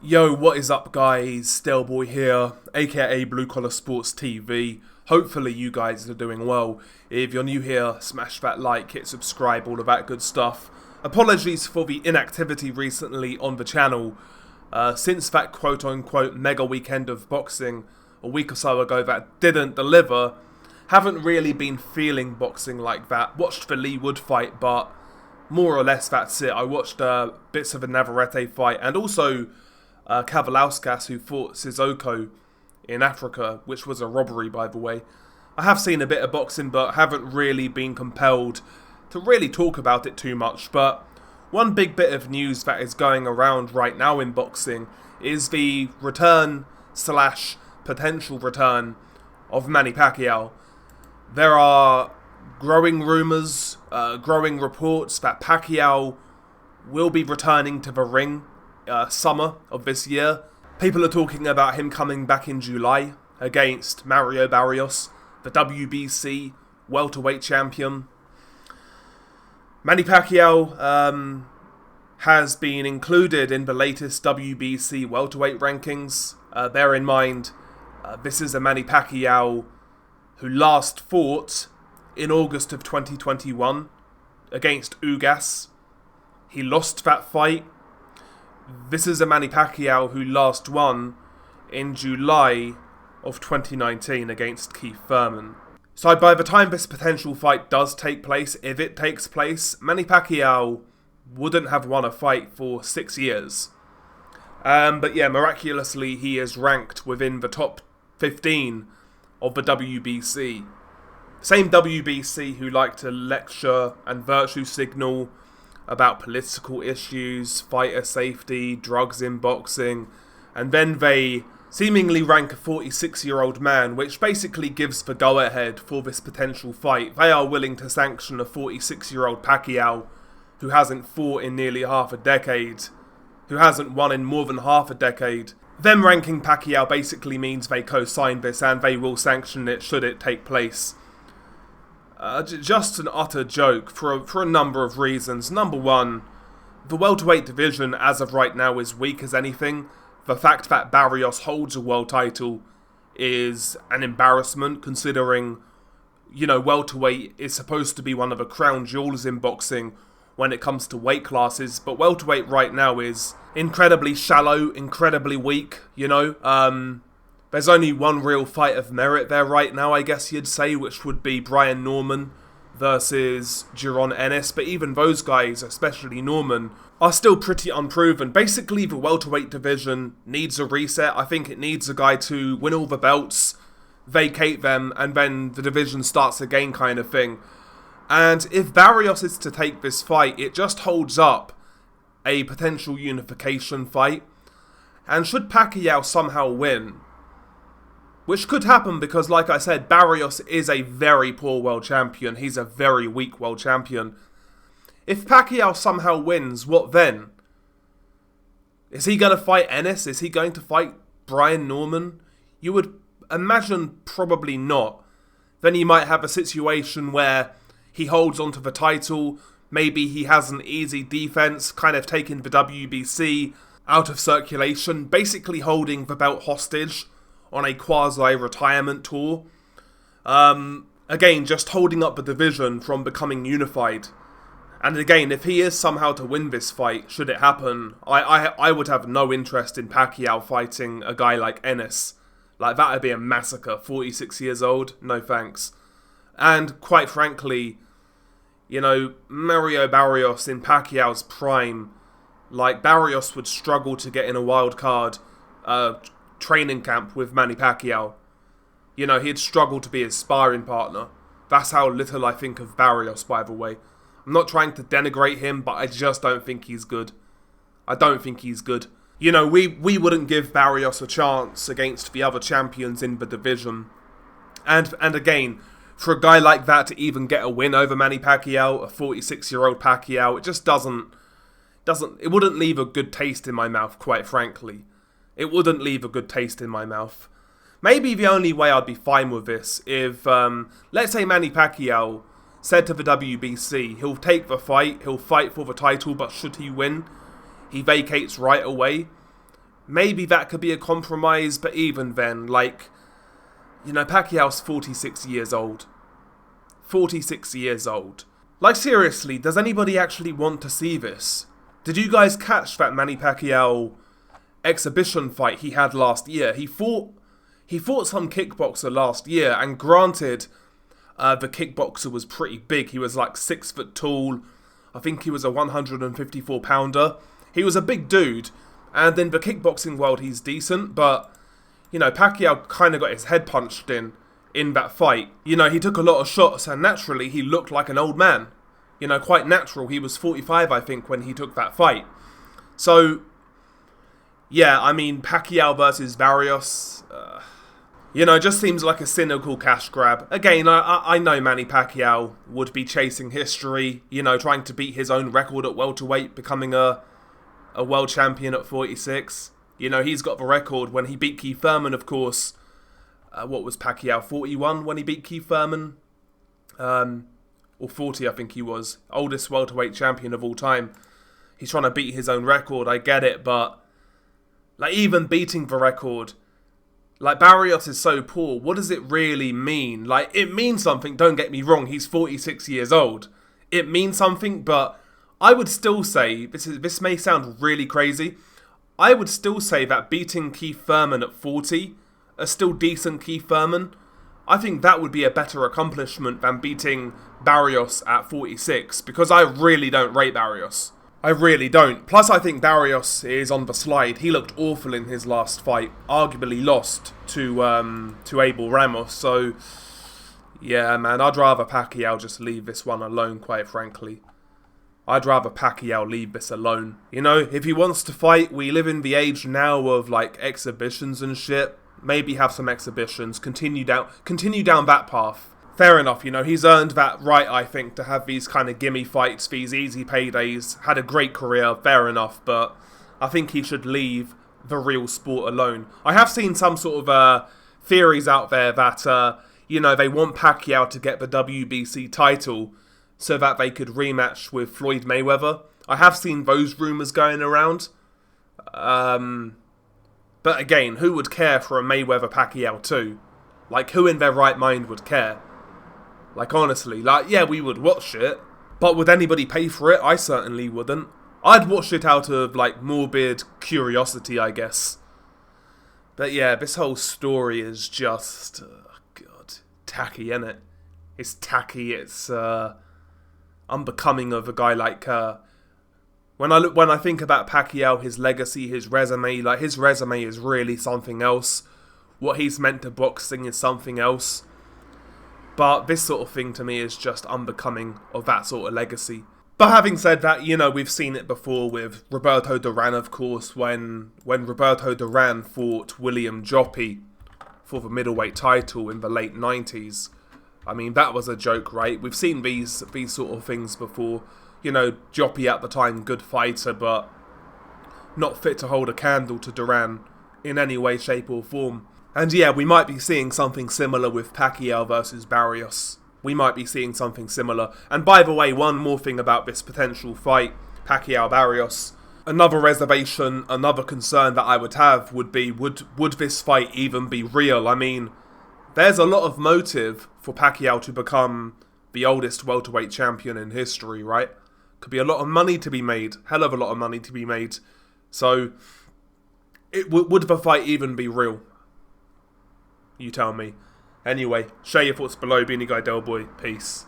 Yo, what is up guys? Stelboy here, aka Blue Collar Sports TV. Hopefully you guys are doing well. If you're new here, smash that like, hit subscribe, all of that good stuff. Apologies for the inactivity recently on the channel. Since that quote-unquote mega weekend of boxing a week or so ago that didn't deliver, haven't really been feeling boxing like that. Watched the Lee Wood fight, but more or less that's it. I watched bits of the Navarrete fight and also Kavalauskas, who fought Sissoko in Africa, which was a robbery, by the way. I have seen a bit of boxing, but haven't really been compelled to really talk about it too much. But one big bit of news that is going around right now in boxing is the return / potential return of Manny Pacquiao. There are growing rumours, growing reports that Pacquiao will be returning to the ring summer of this year. People are talking about him coming back in July against Mario Barrios, the WBC welterweight champion. Manny Pacquiao has been included in the latest WBC welterweight rankings. Bear in mind, this is a Manny Pacquiao who last fought in August of 2021 against Ugas. He lost that fight. This is a Manny Pacquiao who last won in July of 2019 against Keith Thurman. So by the time this potential fight does take place, if it takes place, Manny Pacquiao wouldn't have won a fight for 6 years. But yeah, miraculously he is ranked within the top 15 of the WBC. Same WBC who like to lecture and virtue signal about political issues, fighter safety, drugs in boxing, and then they seemingly rank a 46-year-old man, which basically gives the go-ahead for this potential fight. They are willing to sanction a 46-year-old Pacquiao who hasn't fought in nearly half a decade, who hasn't won in more than half a decade. Them ranking Pacquiao basically means they co-sign this and they will sanction it should it take place. Just an utter joke for a number of reasons. Number one, the welterweight division as of right now is weak as anything. The fact that Barrios holds a world title is an embarrassment considering, welterweight is supposed to be one of the crown jewels in boxing when it comes to weight classes, but welterweight right now is incredibly shallow, incredibly weak, There's only one real fight of merit there right now, I guess you'd say, which would be Brian Norman versus Jaron Ennis. But even those guys, especially Norman, are still pretty unproven. Basically, the welterweight division needs a reset. I think it needs a guy to win all the belts, vacate them, and then the division starts again kind of thing. And if Barrios is to take this fight, it just holds up a potential unification fight. And should Pacquiao somehow win, which could happen because, like I said, Barrios is a very poor world champion. He's a very weak world champion. If Pacquiao somehow wins, what then? Is he going to fight Ennis? Is he going to fight Brian Norman? You would imagine probably not. Then you might have a situation where he holds onto the title. Maybe he has an easy defense, kind of taking the WBC out of circulation, basically holding the belt hostage on a quasi-retirement tour. Again, just holding up the division from becoming unified. And again, if he is somehow to win this fight, should it happen, I would have no interest in Pacquiao fighting a guy like Ennis. Like, that would be a massacre. 46 years old? No thanks. And quite frankly, Mario Barrios in Pacquiao's prime, like, Barrios would struggle to get in a wild card training camp with Manny Pacquiao. He'd struggle to be his sparring partner. That's how little I think of Barrios, by the way. I'm not trying to denigrate him, but I just don't think he's good. I don't think he's good. We wouldn't give Barrios a chance against the other champions in the division. And again, for a guy like that to even get a win over Manny Pacquiao, a 46-year-old Pacquiao, it just it wouldn't leave a good taste in my mouth, quite frankly. It wouldn't leave a good taste in my mouth. Maybe the only way I'd be fine with this if, let's say Manny Pacquiao said to the WBC, he'll take the fight, he'll fight for the title, but should he win, he vacates right away. maybe that could be a compromise, but even then, like, you know, Pacquiao's 46 years old. 46 years old. Like, seriously, does anybody actually want to see this? Did you guys catch that Manny Pacquiao exhibition fight he had last year? He fought some kickboxer last year, and granted, the kickboxer was pretty big. He was like 6 foot tall. I think he was a 154 pounder. He was a big dude, and in the kickboxing world he's decent, but, you know, Pacquiao kind of got his head punched in that fight. You know, he took a lot of shots, and naturally he looked like an old man. You know, quite natural. He was 45, I think, when he took that fight. So, yeah, I mean, Pacquiao versus Barrios, you know, just seems like a cynical cash grab. Again, I know Manny Pacquiao would be chasing history, you know, trying to beat his own record at welterweight, becoming a world champion at 46. You know, he's got the record. When he beat Keith Thurman, of course, what was Pacquiao, 41 when he beat Keith Thurman? Or 40, I think he was. Oldest welterweight champion of all time. He's trying to beat his own record, I get it, but, like, even beating the record, like, Barrios is so poor, what does it really mean? Like, it means something, don't get me wrong, he's 46 years old. It means something, but I would still say, this may sound really crazy, I would still say that beating Keith Thurman at 40, a still decent Keith Thurman, I think that would be a better accomplishment than beating Barrios at 46, because I really don't rate Barrios. I really don't. Plus, I think Barrios is on the slide. He looked awful in his last fight. Arguably lost to Abel Ramos. So, yeah, man, I'd rather Pacquiao just leave this one alone, quite frankly. I'd rather Pacquiao leave this alone. You know, if he wants to fight, we live in the age now of, like, exhibitions and shit. Maybe have some exhibitions. Continue down that path. Fair enough, you know, he's earned that right, I think, to have these kind of gimme fights, these easy paydays. Had a great career, fair enough, but I think he should leave the real sport alone. I have seen some sort of theories out there that, you know, they want Pacquiao to get the WBC title so that they could rematch with Floyd Mayweather. I have seen those rumours going around. But again, who would care for a Mayweather-Pacquiao 2? Like, who in their right mind would care? Like, honestly, like, yeah, we would watch it, but would anybody pay for it? I certainly wouldn't. I'd watch it out of, like, morbid curiosity, I guess. But yeah, this whole story is just, God, tacky, innit? It's tacky, it's unbecoming of a guy like when I think about Pacquiao, his legacy, his resume, like, his resume is really something else. What he's meant to boxing is something else. But this sort of thing to me is just unbecoming of that sort of legacy. But having said that, you know, we've seen it before with Roberto Duran, of course, when Roberto Duran fought William Joppy for the middleweight title in the late 90s. I mean, that was a joke, right? We've seen these sort of things before. You know, Joppy at the time, good fighter, but not fit to hold a candle to Duran in any way, shape or form. And yeah, we might be seeing something similar with Pacquiao versus Barrios. We might be seeing something similar. And by the way, one more thing about this potential fight, Pacquiao-Barrios. Another reservation, another concern that I would have would be, would this fight even be real? I mean, there's a lot of motive for Pacquiao to become the oldest welterweight champion in history, right? Could be a lot of money to be made. Hell of a lot of money to be made. So, would the fight even be real? You tell me. Anyway, share your thoughts below. Beanie Guy Del Boy. Peace.